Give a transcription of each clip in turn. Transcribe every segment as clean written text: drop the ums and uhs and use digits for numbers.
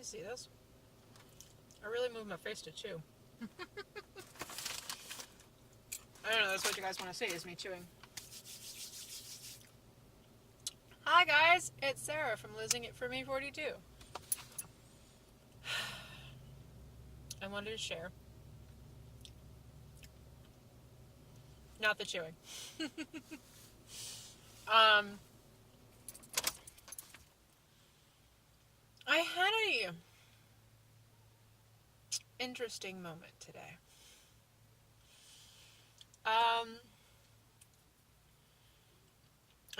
you see this? I really moved my face to chew. I don't know, that's what you guys want to see, is me chewing. Hi guys, it's Sarah from Losing It For Me 42. I wanted to share. Not the chewing. I had a interesting moment today. I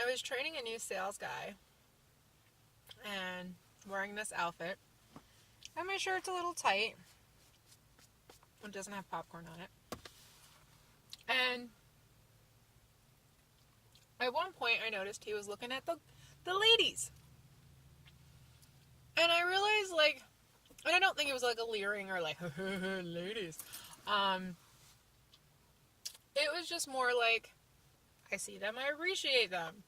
was training a new sales guy and wearing this outfit. And my shirt's a little tight. It doesn't have popcorn on it. And at one point I noticed he was looking at the ladies. And I realized, like, and I don't think it was like a leering or like, ladies. It was just more like, I see them, I appreciate them.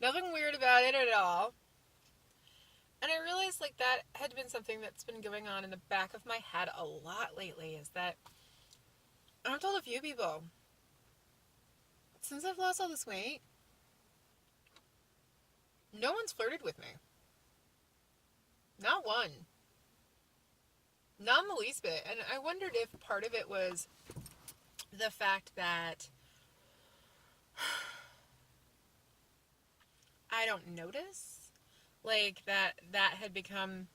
Nothing weird about it at all. And I realized, like, that had been something that's been going on in the back of my head a lot lately, is that I've told a few people, since I've lost all this weight, no one's flirted with me. Not one. Not in the least bit. And I wondered if part of it was the fact that I don't notice. Like, that had become...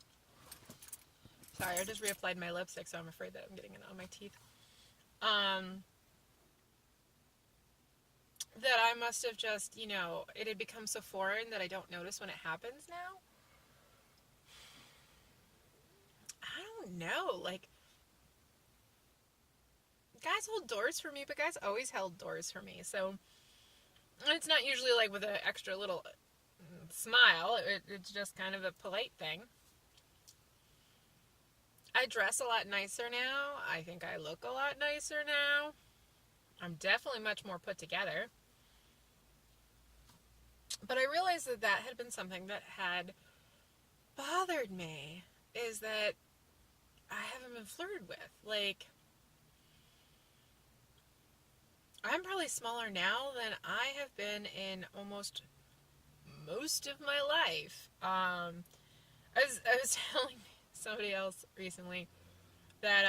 Sorry, I just reapplied my lipstick, so I'm afraid that I'm getting it on my teeth. That I must have just, it had become so foreign that I don't notice when it happens now. I don't know, like, guys hold doors for me, but guys always held doors for me, so it's not usually like with an extra little smile. It's just kind of a polite thing. I dress a lot nicer now. I think I look a lot nicer now. I'm definitely much more put together. But I realized that had been something that had bothered me, is that I haven't been flirted with. Like, I'm probably smaller now than I have been in almost most of my life. I was telling somebody else recently that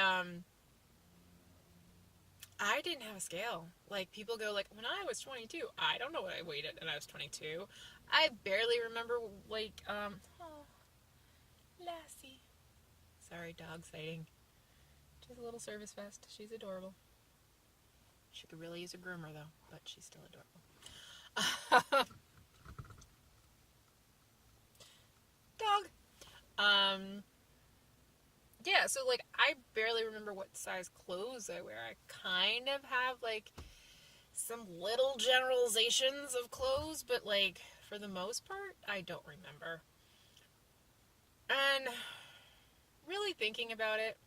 I didn't have a scale. Like, people go, like, when I was 22, I don't know what I weighed when I was 22. I barely remember, like, oh, Lassie. Sorry, dog sighting. She's a little service vest. She's adorable. She could really use a groomer, though, but she's still adorable. Dog. Yeah, so, like, I barely remember what size clothes I wear. I kind of have, like, some little generalizations of clothes, but, like, for the most part, I don't remember. And really thinking about it,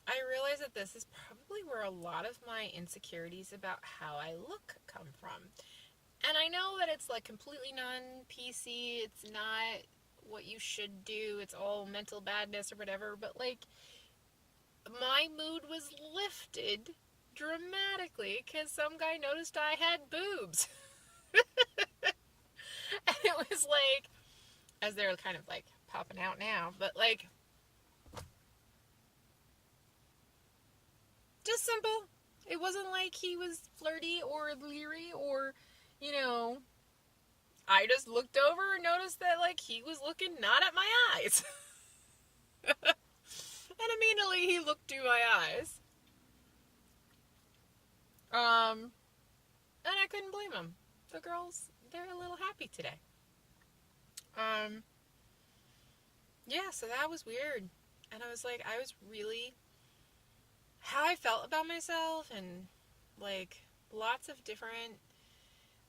I realize that this is probably where a lot of my insecurities about how I look come from. And I know that it's, like, completely non-PC, it's not what you should do, it's all mental badness or whatever, but, like, my mood was lifted dramatically because some guy noticed I had boobs. And it was like, as they're kind of, like, popping out now, but, like, just simple. It wasn't like he was flirty or leery or, I just looked over and noticed that, like, he was looking not at my eyes. And immediately he looked to my eyes. And I couldn't blame him. The girls, they're a little happy today. Yeah, so that was weird. And I was like, I was really, how I felt about myself, and, like, lots of different,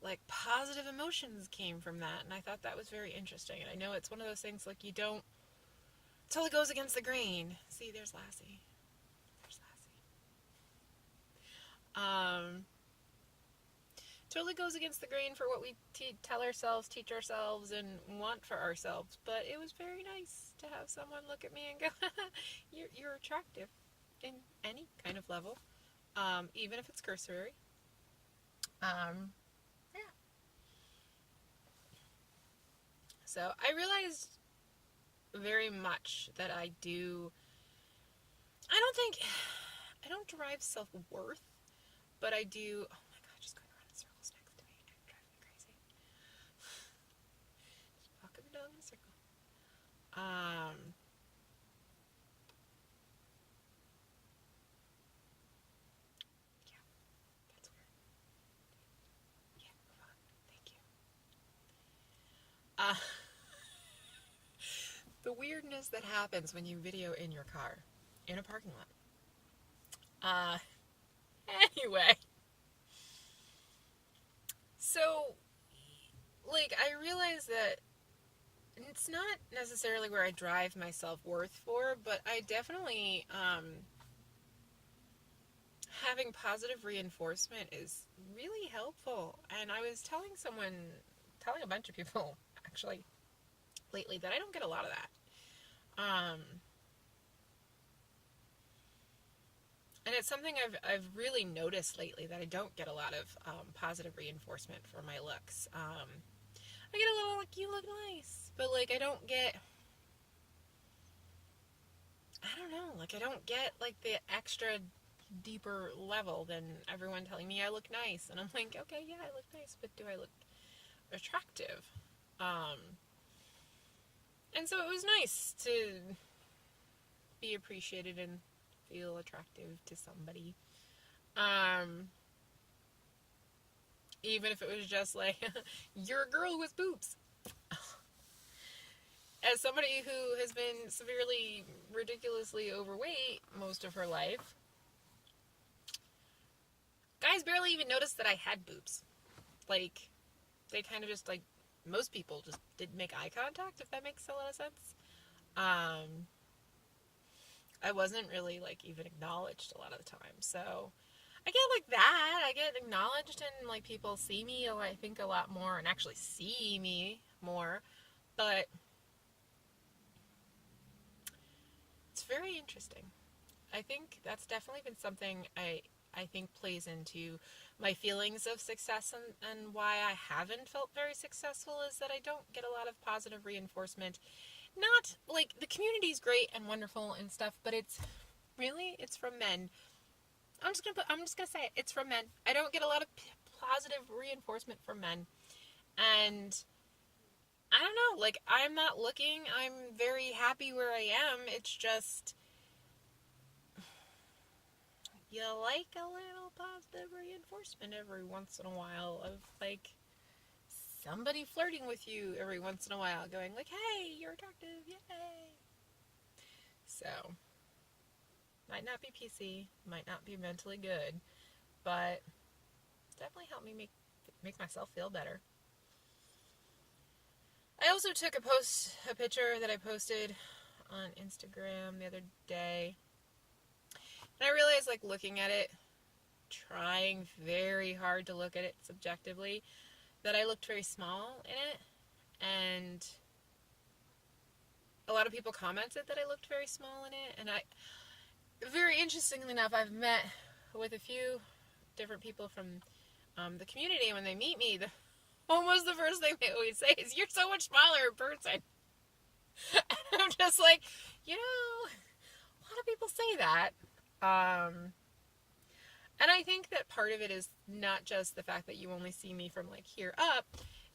like, positive emotions came from that. And I thought that was very interesting. And I know it's one of those things, like, you don't, it totally goes against the grain. See, there's Lassie. totally goes against the grain for what we tell ourselves, teach ourselves, and want for ourselves. But it was very nice to have someone look at me and go, you're attractive in any kind of level, even if it's cursory. Yeah. So I realized very much that I don't derive self-worth, but I do. Oh my god, just going around in circles next to me. It drives me crazy. Just walking the dog in a circle. Yeah, that's weird. Yeah, move on. Thank you. The weirdness that happens when you video in your car in a parking lot. Anyway. So, like, I realize that it's not necessarily where I drive my self-worth for, but I definitely, having positive reinforcement is really helpful. And I was telling a bunch of people, actually, lately, that I don't get a lot of that. And it's something I've really noticed lately, that I don't get a lot of positive reinforcement for my looks. I get a little, like, you look nice, but, like, I don't get like the extra deeper level than everyone telling me I look nice. And I'm like, okay, yeah, I look nice, but do I look attractive? And so it was nice to be appreciated and feel attractive to somebody. Even if it was just like, you're a girl with boobs. As somebody who has been severely, ridiculously overweight most of her life, guys barely even noticed that I had boobs. Like, they kind of just, like, most people just didn't make eye contact, if that makes a lot of sense. I wasn't really, like, even acknowledged a lot of the time. So I get, like, that. I get acknowledged, and, like, people see me, I think, a lot more, and actually see me more. But it's very interesting. I think that's definitely been something I think plays into my feelings of success, and why I haven't felt very successful, is that I don't get a lot of positive reinforcement. Not, like, the community's great and wonderful and stuff, but it's from men. I'm just gonna say it. It's from men. I don't get a lot of positive reinforcement from men. And I don't know, like, I'm not looking. I'm very happy where I am. It's just, you like a little positive reinforcement every once in a while, of, like, somebody flirting with you every once in a while, going like, hey, you're attractive, yay. So, might not be PC, might not be mentally good, but definitely helped me make myself feel better. I also took a picture that I posted on Instagram the other day, and I realized, like, looking at it, trying very hard to look at it subjectively, that I looked very small in it. And a lot of people commented that I looked very small in it. And very interestingly enough, I've met with a few different people from the community, and when they meet me, almost the first thing they always say is, you're so much smaller in person. And I'm just like, a lot of people say that. And I think that part of it is not just the fact that you only see me from, like, here up.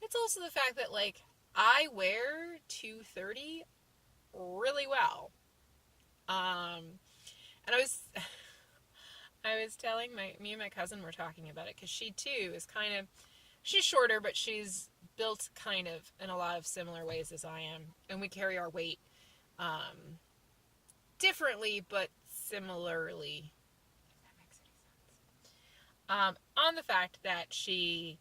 It's also the fact that, like, I wear 230 really well. And I was telling me and my cousin were talking about it, because she too is she's shorter, but she's built kind of in a lot of similar ways as I am. And we carry our weight differently, but similarly. If that makes any sense. On the fact that she,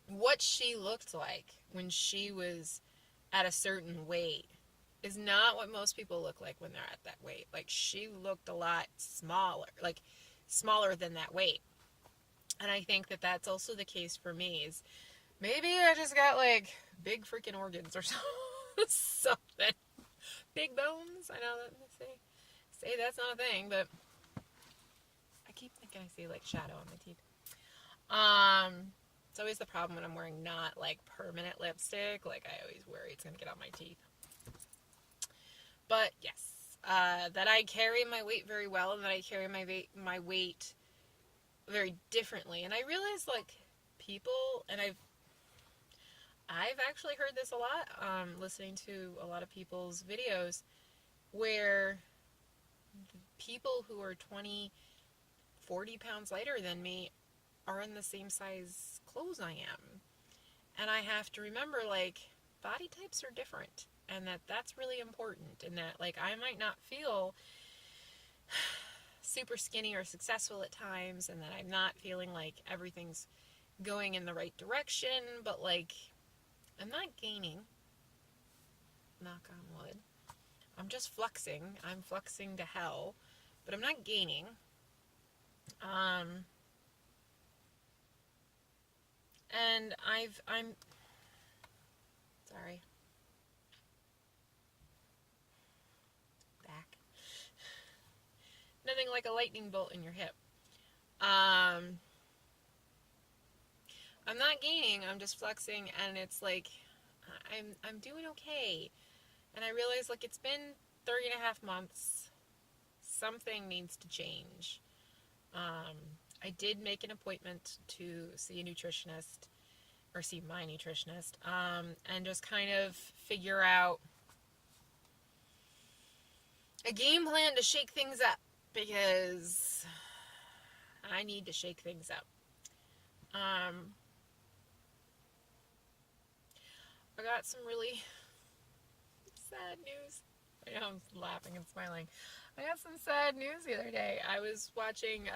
what she looked like when she was at a certain weight is not what most people look like when they're at that weight. Like, she looked a lot smaller, like, smaller than that weight. And I think that that's also the case for me, is maybe I just got like big freaking organs or something. Big bones. I know that they say that's not a thing, but I keep thinking I see like shadow on my teeth. It's always the problem when I'm wearing not like permanent lipstick. Like I always worry it's gonna get on my teeth. But yes, that I carry my weight very well, and that I carry my weight very differently. And I realize like people, and I've actually heard this a lot, listening to a lot of people's videos, where people who are 20, 40 pounds lighter than me are in the same size clothes I am. And I have to remember, like, body types are different, and that's really important, and that, like, I might not feel super skinny or successful at times, and that I'm not feeling like everything's going in the right direction, but, like, I'm not gaining. Knock on wood. I'm just fluxing. I'm fluxing to hell, but I'm not gaining. And I'm sorry. Back. Nothing like a lightning bolt in your hip. I'm not gaining. I'm just flexing, and it's like I'm doing okay. And I realize, like, it's been 3.5 months. Something needs to change. I did make an appointment to see a nutritionist, or see my nutritionist, and just kind of figure out a game plan to shake things up, because I need to shake things up. I got some really sad news. I know I'm laughing and smiling. I got some sad news the other day. I was watching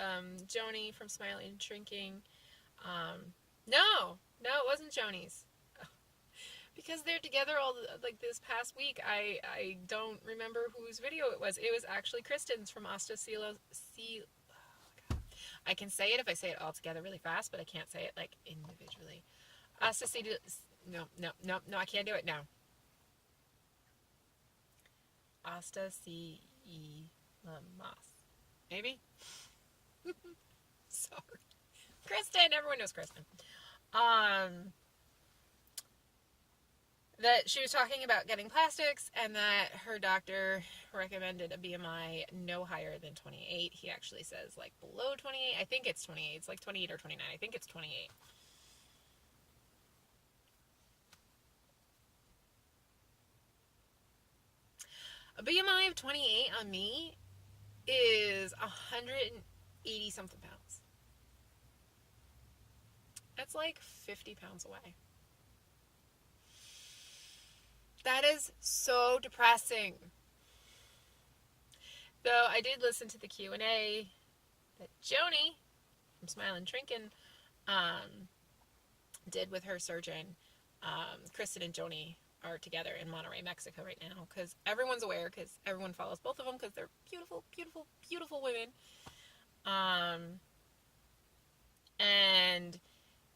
Joni from Smiling and Shrinking. No, it wasn't Joni's. Because they're together all like this past week. I don't remember whose video it was. It was actually Kristen's from Asta Silo. I can say it if I say it all together really fast, but I can't say it like individually. Asta Silo. No, I can't do it now. Asta C E Lamas. Maybe? Sorry. Kristen, everyone knows Kristen. That she was talking about getting plastics, and that her doctor recommended a BMI no higher than 28. He actually says like below 28. I think it's 28. It's like 28 or 29. I think it's 28. A BMI of 28 on me is 180 something pounds. That's like 50 pounds away. That is so depressing. Though I did listen to the Q&A that Joni from Smiling Trinkin did with her surgeon. Kristen and Joni are together in Monterrey, Mexico right now, because everyone's aware, because everyone follows both of them, because they're beautiful, beautiful, beautiful women. And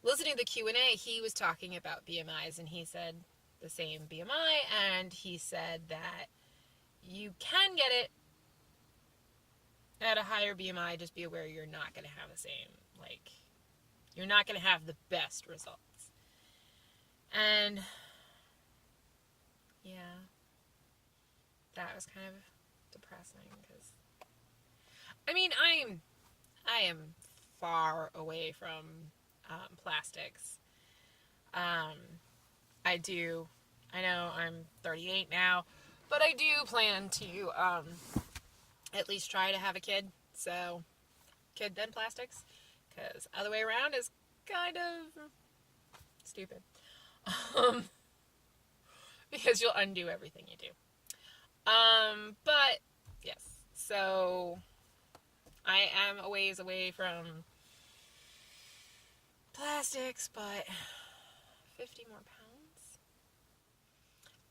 listening to the Q&A, he was talking about BMIs, and he said the same BMI, and he said that you can get it at a higher BMI. Just be aware you're not going to have the same, like, you're not going to have the best results. And yeah, that was kind of depressing, because I mean, I am far away from plastics. I know I'm 38 now, but I do plan to at least try to have a kid. So, kid then plastics, because other way around is kind of stupid. Because you'll undo everything you do. But yes, so I am a ways away from plastics, but 50 more pounds.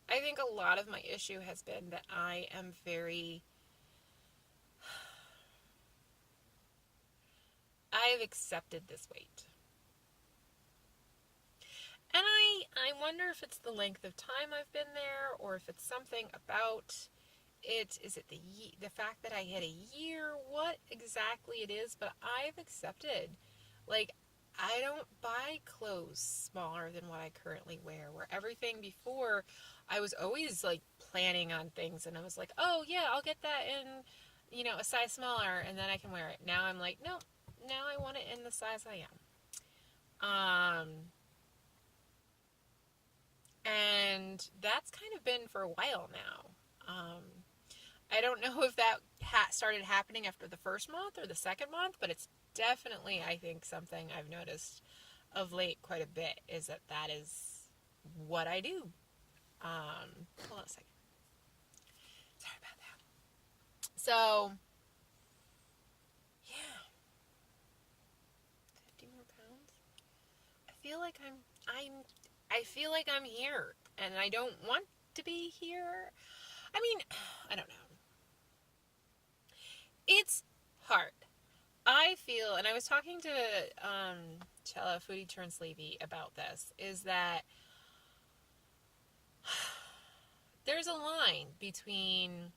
I think a lot of my issue has been that I am very I've accepted this weight. And I wonder if it's the length of time I've been there, or if it's something about it. Is it the fact that I hit a year? What exactly it is, but I've accepted. Like, I don't buy clothes smaller than what I currently wear, where everything before, I was always, like, planning on things, and I was like, oh, yeah, I'll get that in, a size smaller, and then I can wear it. Now I'm like, no, now I want it in the size I am. And that's kind of been for a while now. I don't know if that started happening after the first month or the second month, but it's definitely, I think, something I've noticed of late quite a bit, is that is what I do. Hold on a second. Sorry about that. So, yeah. 50 more pounds? I feel like I'm here, and I don't want to be here. I mean, I don't know. It's hard. I feel, and I was talking to Chella Foodie Turns Levy about this, is that there's a line between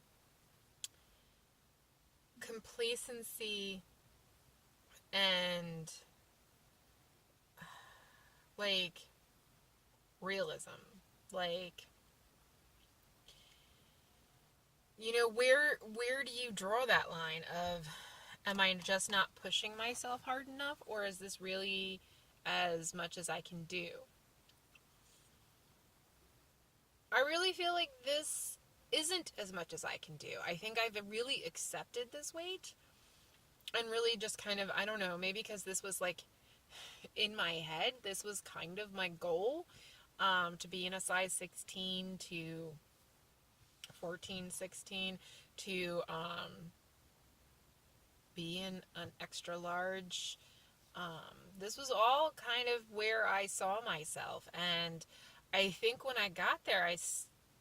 complacency and, like, realism. Like, where do you draw that line of, am I just not pushing myself hard enough, or is this really as much as I can do? I really feel like this isn't as much as I can do. I think I've really accepted this weight, and really just kind of, I don't know, maybe because this was, like, in my head, this was kind of my goal, to be in a size 16 to 14, 16, to be in an extra large. This was all kind of where I saw myself, and I think when I got there, I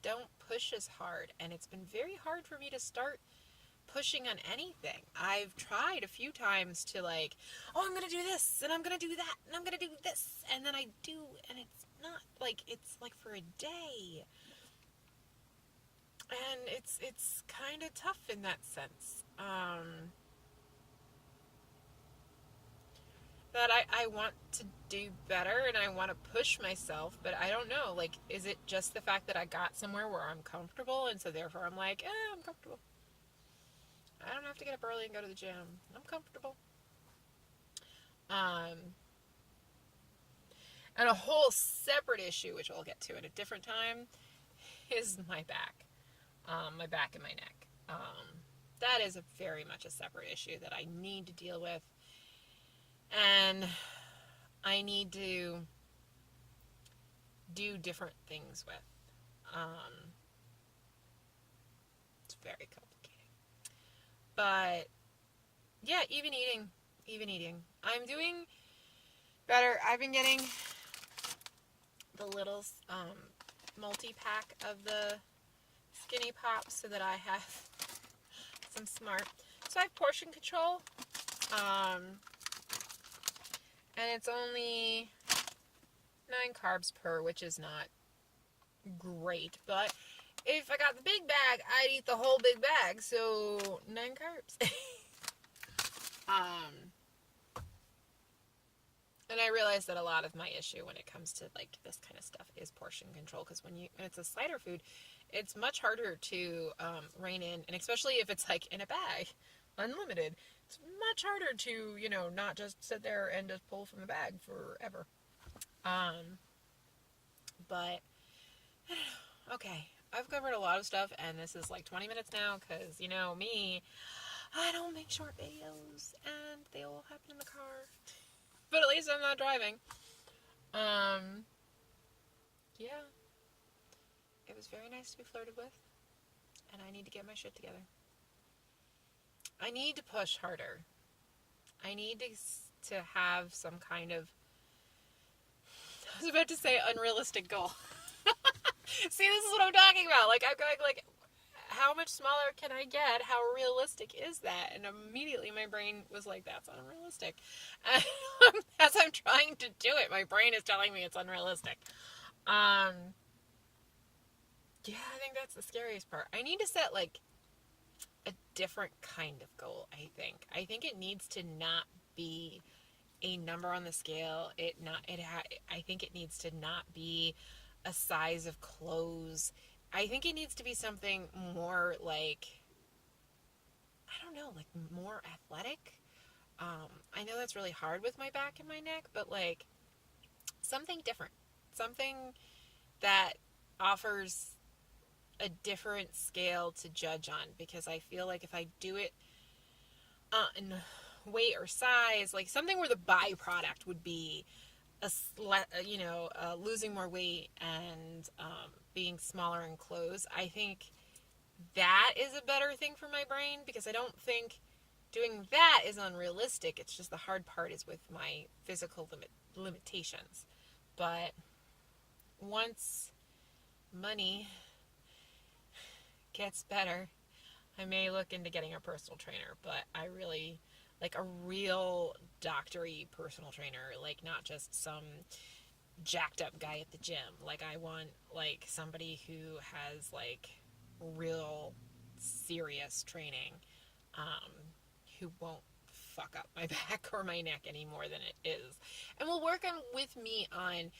don't push as hard, and it's been very hard for me to start pushing on anything. I've tried a few times to, like, oh, I'm gonna do this, and I'm gonna do that, and I'm gonna do this, and then I do, and it's not, like, it's like for a day. And it's kind of tough in that sense. That I want to do better, and I want to push myself, but I don't know, like, is it just the fact that I got somewhere where I'm comfortable, and so therefore I'm like, I'm comfortable. I don't have to get up early and go to the gym. I'm comfortable. And a whole separate issue, which we'll get to at a different time, is my back. My back and my neck. That is very much a separate issue that I need to deal with. And I need to do different things with. It's very complicated. But, yeah, even eating. I'm doing better. I've been getting the little multi-pack of the Skinny Pops so that I have some smart. So I have portion control. And it's only 9 carbs per, which is not great. But if I got the big bag, I'd eat the whole big bag. So 9 carbs. And I realize that a lot of my issue when it comes to, like, this kind of stuff is portion control. Because when it's a slider food, it's much harder to rein in. And especially if it's, like, in a bag, unlimited. It's much harder to, not just sit there and just pull from the bag forever. But, okay. I've covered a lot of stuff, and this is like 20 minutes now, because, me, I don't make short videos, and they all happen in the car. But at least I'm not driving. Yeah. It was very nice to be flirted with, and I need to get my shit together. I need to push harder. I need to have some kind of, I was about to say unrealistic goal. See, this is what I'm talking about. Like, I'm going, like, how much smaller can I get? How realistic is that? And immediately my brain was like, that's unrealistic. And as I'm trying to do it, my brain is telling me it's unrealistic. Yeah, I think that's the scariest part. I need to set like a different kind of goal, I think. I think it needs to not be a number on the scale. I think it needs to not be a size of clothes. I think it needs to be something more like, I don't know, like more athletic. I know that's really hard with my back and my neck, but like something different. Something that offers a different scale to judge on, because I feel like if I do it in weight or size, like something where the byproduct would be losing more weight and being smaller in clothes, I think that is a better thing for my brain, because I don't think doing that is unrealistic. It's just the hard part is with my physical limitations. But once money gets better, I may look into getting a personal trainer, but I really like a real doctory personal trainer, like not just some jacked up guy at the gym. Like I want like somebody who has like real serious training, um, who won't fuck up my back or my neck any more than it is, and will work on with me on,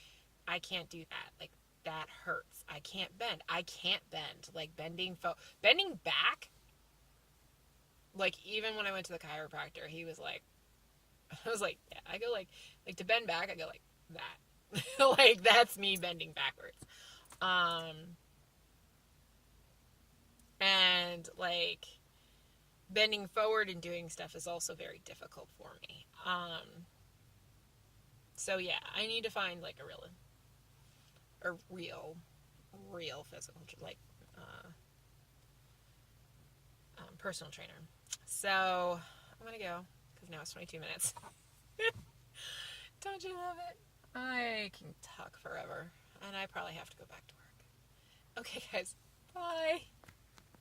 I can't do that. Like that hurts. I can't bend. I can't bend. Like bending back. Like even when I went to the chiropractor, he was like, I was like, yeah, I go like to bend back. I go like that. Like that's me bending backwards. And like bending forward and doing stuff is also very difficult for me. So yeah, I need to find like a real physical, like personal trainer. So I'm gonna go because now it's 22 minutes. Don't you love it? I can talk forever, and I probably have to go back to work. Okay, guys, bye.